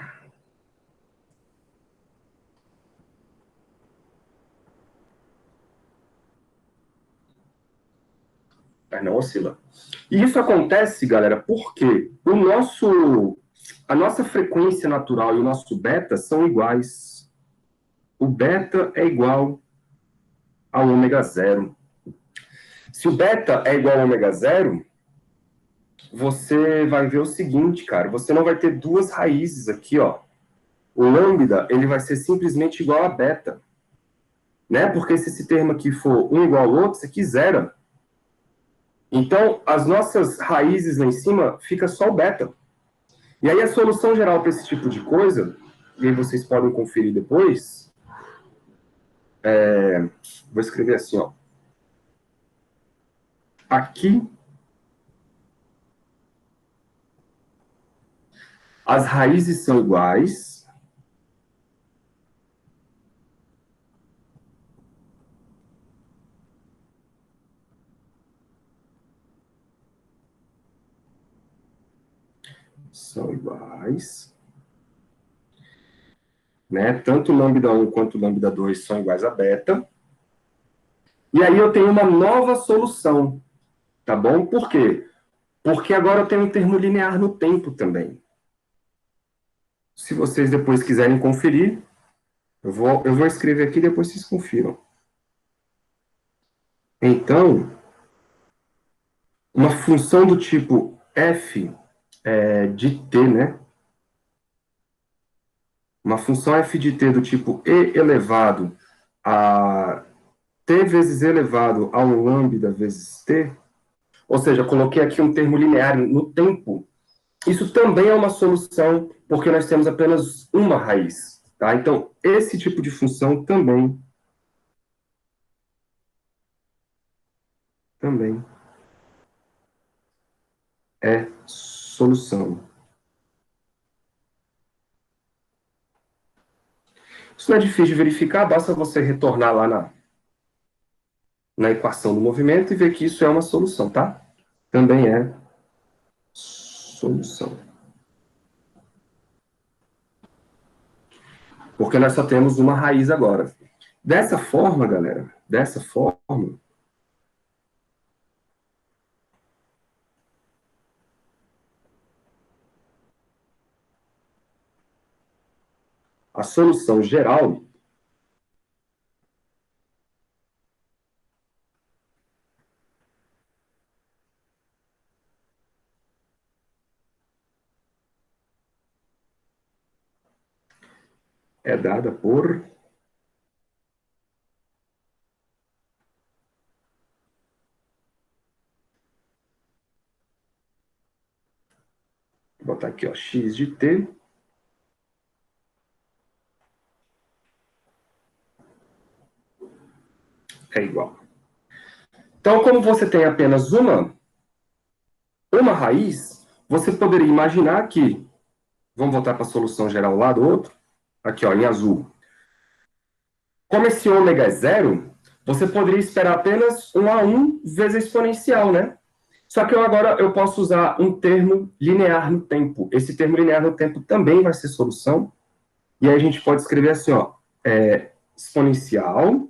Mas não oscila. E isso acontece, galera, porque a nossa frequência natural e o nosso beta são iguais. O beta é igual ao ômega zero. Se o beta é igual ao ômega zero, você vai ver o seguinte, cara, você não vai ter duas raízes aqui, ó. O lambda, ele vai ser simplesmente igual a beta, né? Porque se esse termo aqui for um igual ao outro, isso aqui zera. Então, as nossas raízes lá em cima fica só o beta. E aí a solução geral para esse tipo de coisa, e aí vocês podem conferir depois, vou escrever assim, ó. Aqui, as raízes são iguais. São iguais. Né? Tanto lambda 1 quanto lambda 2 são iguais a beta. E aí eu tenho uma nova solução, tá bom? Por quê? Porque agora eu tenho um termo linear no tempo também. Se vocês depois quiserem conferir, eu vou escrever aqui e depois vocês confiram. Então, uma função do tipo f de t, né? Uma função f de t do tipo e elevado a t vezes e elevado a um lambda vezes t, ou seja, coloquei aqui um termo linear no tempo. Isso também é uma solução, porque nós temos apenas uma raiz. Tá? Então, esse tipo de função também é solução. Isso não é difícil de verificar, basta você retornar lá na equação do movimento e ver que isso é uma solução, tá? Também é solução. Porque nós só temos uma raiz agora. Dessa forma, galera, a solução geral é dada por vou botar aqui, ó, x de t é igual. Então, como você tem apenas uma raiz, você poderia imaginar que, vamos voltar para a solução geral lá do outro, aqui ó, em azul. Como esse ômega é zero, você poderia esperar apenas 1 a 1 vezes a exponencial, né? Só que agora eu posso usar um termo linear no tempo. Esse termo linear no tempo também vai ser solução. E aí a gente pode escrever assim, ó, exponencial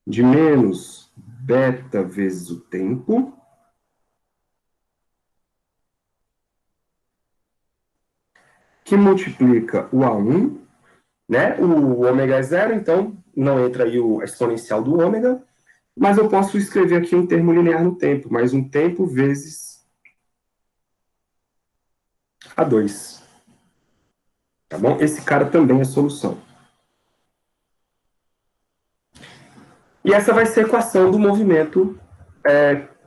de menos beta vezes o tempo que multiplica o A1, né? O ômega é zero, então não entra aí a exponencial do ômega, mas eu posso escrever aqui um termo linear no tempo, mais um tempo vezes A2. Tá bom? Esse cara também é solução. E essa vai ser a equação do movimento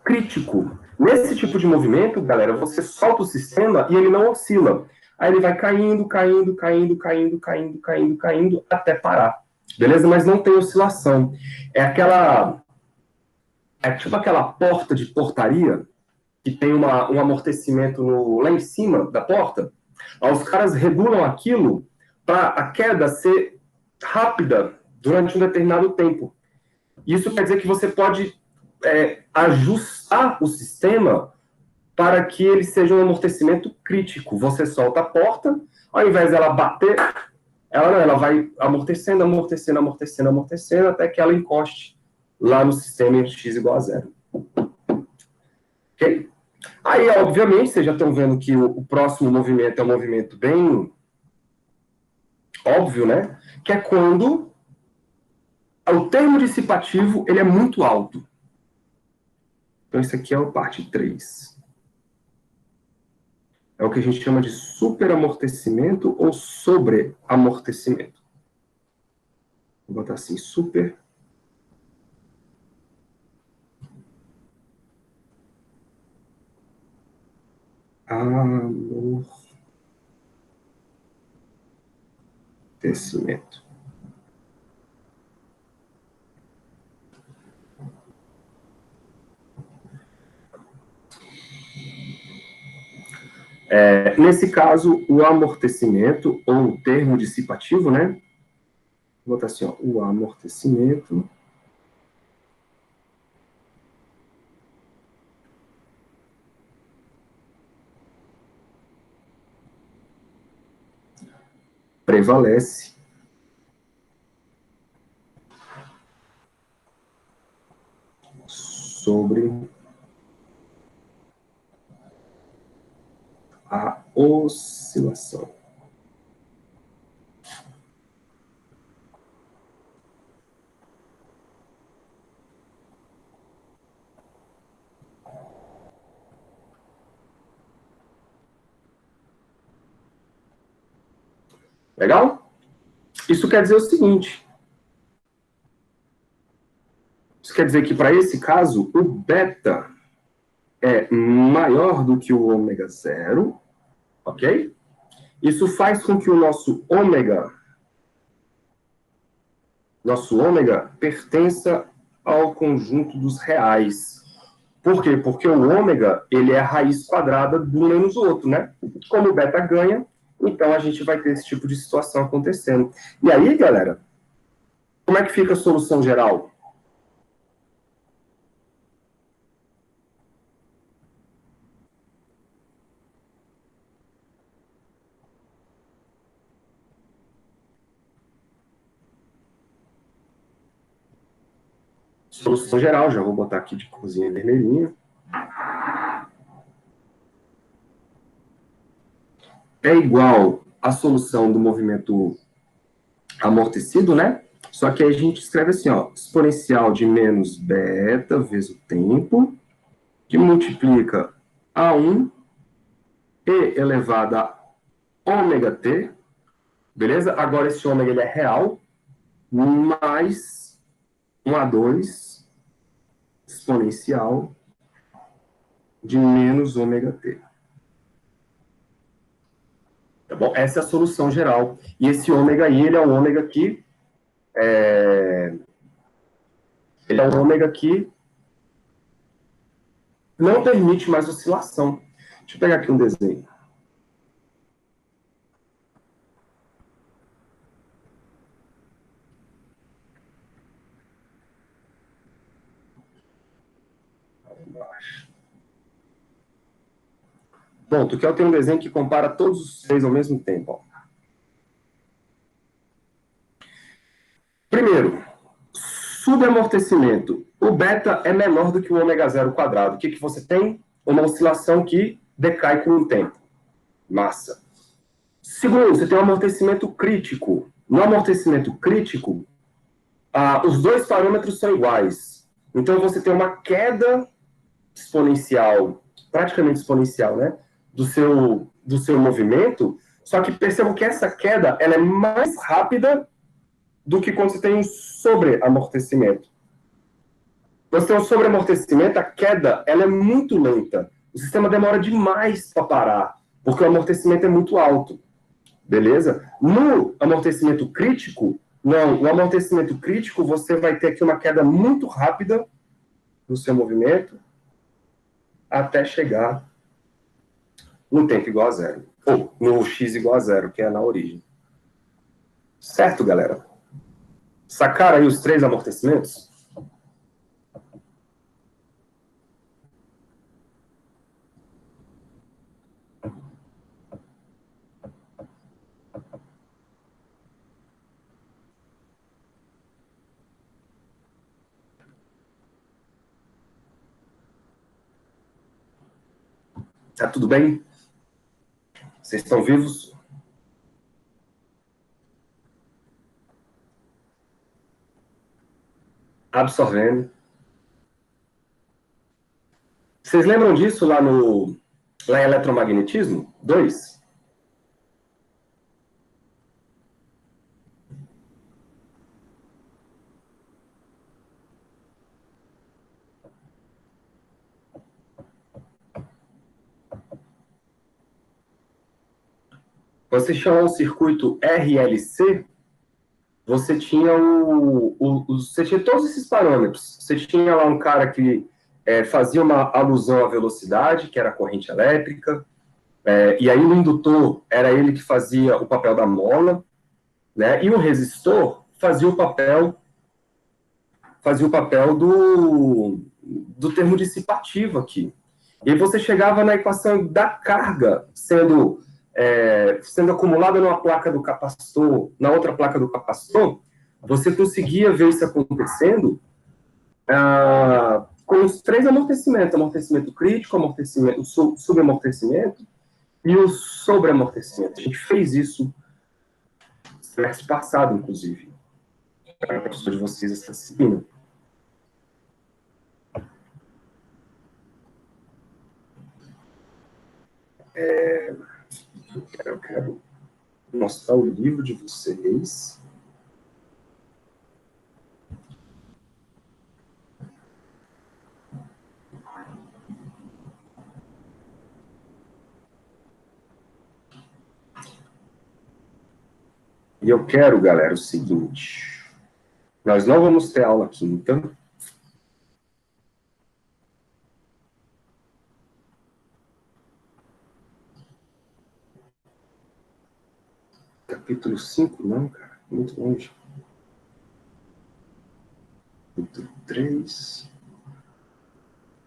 crítico. Nesse tipo de movimento, galera, você solta o sistema e ele não oscila. Aí ele vai caindo, caindo, caindo, caindo, caindo, caindo, caindo, até parar. Beleza? Mas não tem oscilação. É tipo aquela porta de portaria que tem um amortecimento lá em cima da porta. Aí os caras regulam aquilo para a queda ser rápida durante um determinado tempo. Isso quer dizer que você pode ajustar o sistema para que ele seja um amortecimento crítico. Você solta a porta, ao invés dela bater, ela vai amortecendo, amortecendo, amortecendo, amortecendo, até que ela encoste lá no sistema em x igual a zero. Ok? Aí, obviamente, vocês já estão vendo que o próximo movimento é um movimento bem óbvio, né? Que é quando o termo dissipativo ele é muito alto. Então, isso aqui é a parte 3. É o que a gente chama de superamortecimento ou sobreamortecimento. Vou botar assim, super amortecimento. Nesse caso, o amortecimento, ou o termo dissipativo, né? Vou botar assim, ó, o amortecimento prevalece sobre a oscilação. Legal? Isso quer dizer o seguinte. Isso quer dizer que, para esse caso, o beta é maior do que o ômega zero, ok? Isso faz com que o nosso ômega pertença ao conjunto dos reais. Por quê? Porque o ômega, ele é a raiz quadrada do menos o outro, né? Como o beta ganha, então a gente vai ter esse tipo de situação acontecendo. E aí, galera, como é que fica a solução geral? Solução geral, já vou botar aqui de corzinha vermelhinha. É igual à solução do movimento amortecido, né? Só que aí a gente escreve assim, ó, exponencial de menos beta vezes o tempo, que multiplica A1 e elevado a ômega t, beleza? Agora esse ômega ele é real, mais um A2 exponencial de menos ômega t. Tá bom? Essa é a solução geral. E esse ômega aí, ele é um ômega que ele é um ômega que não permite mais oscilação. Deixa eu pegar aqui um desenho. Bom, tu quer ter um desenho que compara todos os três ao mesmo tempo. Ó. Primeiro, subamortecimento. O beta é menor do que o ômega zero quadrado. O que você tem? Uma oscilação que decai com o tempo. Massa. Segundo, você tem um amortecimento crítico. No amortecimento crítico, os dois parâmetros são iguais. Então, você tem uma queda exponencial, praticamente exponencial, né? Do seu movimento, só que percebam que essa queda ela é mais rápida do que quando você tem um sobreamortecimento. Quando você tem um sobreamortecimento, a queda ela é muito lenta. O sistema demora demais para parar, porque o amortecimento é muito alto. Beleza? No amortecimento crítico, não. O amortecimento crítico, você vai ter aqui uma queda muito rápida no seu movimento até chegar no tempo igual a zero. Ou no x igual a zero, que é na origem. Certo, galera? Sacaram aí os três amortecimentos? Tá tudo bem? Vocês estão vivos? Absorvendo. Vocês lembram disso lá em eletromagnetismo? 2? Você chamou o circuito RLC, você tinha você tinha todos esses parâmetros. Você tinha lá um cara que fazia uma alusão à velocidade, que era a corrente elétrica, e aí o indutor era ele que fazia o papel da mola, né? E o resistor fazia o papel do termo dissipativo aqui. E aí você chegava na equação da carga sendo acumulada numa placa do capacitor, na outra placa do capacitor, você conseguia ver isso acontecendo com os 3 amortecimentos: amortecimento crítico, amortecimento, subamortecimento e o sobreamortecimento. A gente fez isso no semestre passado, inclusive, para a professora de vocês essa disciplina. Eu quero mostrar o livro de vocês. E eu quero, galera, o seguinte. Nós não vamos ter aula quinta. Capítulo 5, não, cara. Muito longe. Capítulo 3.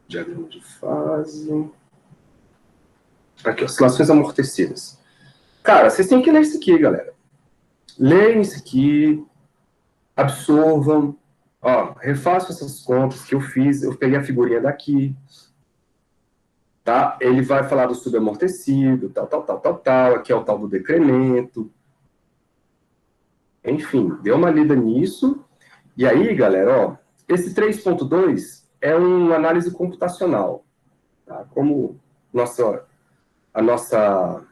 Diagrama de fase. Aqui, oscilações amortecidas. Cara, vocês têm que ler isso aqui, galera. Leiam isso aqui. Absorvam. Ó, refaçam essas contas que eu fiz. Eu peguei a figurinha daqui. Tá? Ele vai falar do subamortecido, tal. Aqui é o tal do decremento. Enfim, dê uma lida nisso. E aí, galera, ó, esse 3.2 é uma análise computacional. Tá? Como a nossa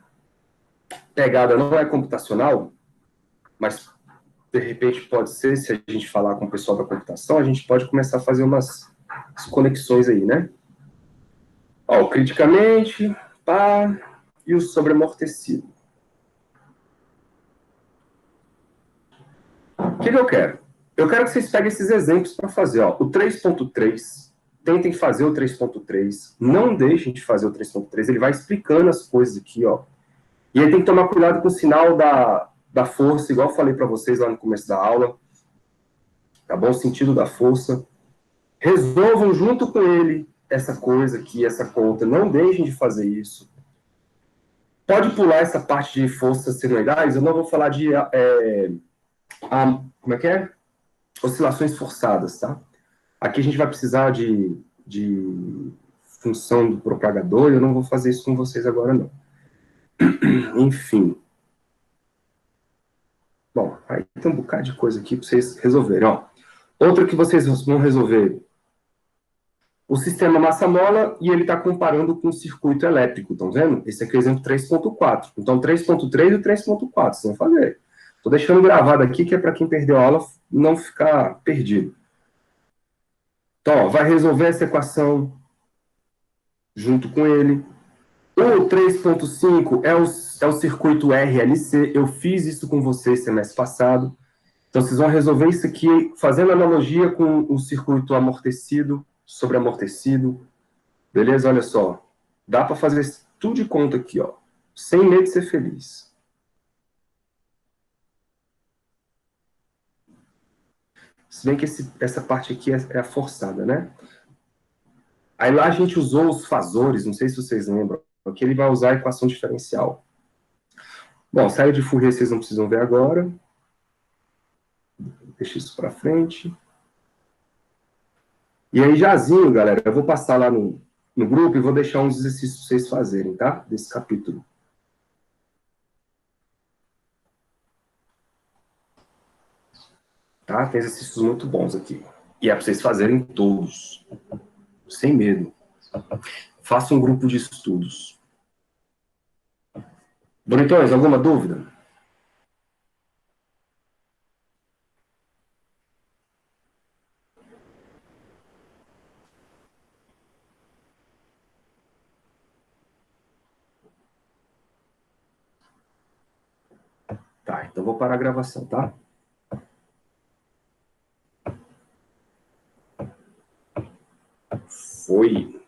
pegada não é computacional, mas de repente pode ser, se a gente falar com o pessoal da computação, a gente pode começar a fazer umas conexões aí, né? Ó, o criticamente, pá, e o sobreamortecido. O que eu quero? Eu quero que vocês peguem esses exemplos para fazer. Ó, o 3.3, tentem fazer o 3.3, não deixem de fazer o 3.3, ele vai explicando as coisas aqui, ó. E aí tem que tomar cuidado com o sinal da força, igual eu falei para vocês lá no começo da aula, tá bom? O sentido da força. Resolvam junto com ele essa coisa aqui, essa conta, não deixem de fazer isso. Pode pular essa parte de forças senoidais, eu não vou falar de como é que é? Oscilações forçadas, tá? Aqui a gente vai precisar de função do propagador, eu não vou fazer isso com vocês agora, não. Enfim. Bom, aí tem um bocado de coisa aqui para vocês resolverem, ó. Outra que vocês vão resolver, o sistema massa-mola, e ele está comparando com o circuito elétrico, estão vendo? Esse aqui é o exemplo 3.4. Então, 3.3 e 3.4, vocês vão fazer. Estou deixando gravado aqui, que é para quem perdeu a aula não ficar perdido. Então, ó, vai resolver essa equação junto com ele. O 3.5 é o circuito RLC. Eu fiz isso com vocês semestre passado. Então, vocês vão resolver isso aqui fazendo analogia com o circuito amortecido, sobreamortecido. Beleza? Olha só. Dá para fazer tudo de conta aqui, ó. Sem medo de ser feliz. Se bem que essa parte aqui é a forçada, né? Aí lá a gente usou os fasores, não sei se vocês lembram. Aqui ele vai usar a equação diferencial. Bom, série de Fourier vocês não precisam ver agora. Deixa isso para frente. E aí, jazinho, galera, eu vou passar lá no no grupo e vou deixar uns exercícios para vocês fazerem, tá? Desse capítulo. Tá? Tem exercícios muito bons aqui. E é para vocês fazerem todos, sem medo. Faça um grupo de estudos. Bonitões, alguma dúvida? Tá, então vou parar a gravação, tá? Foi.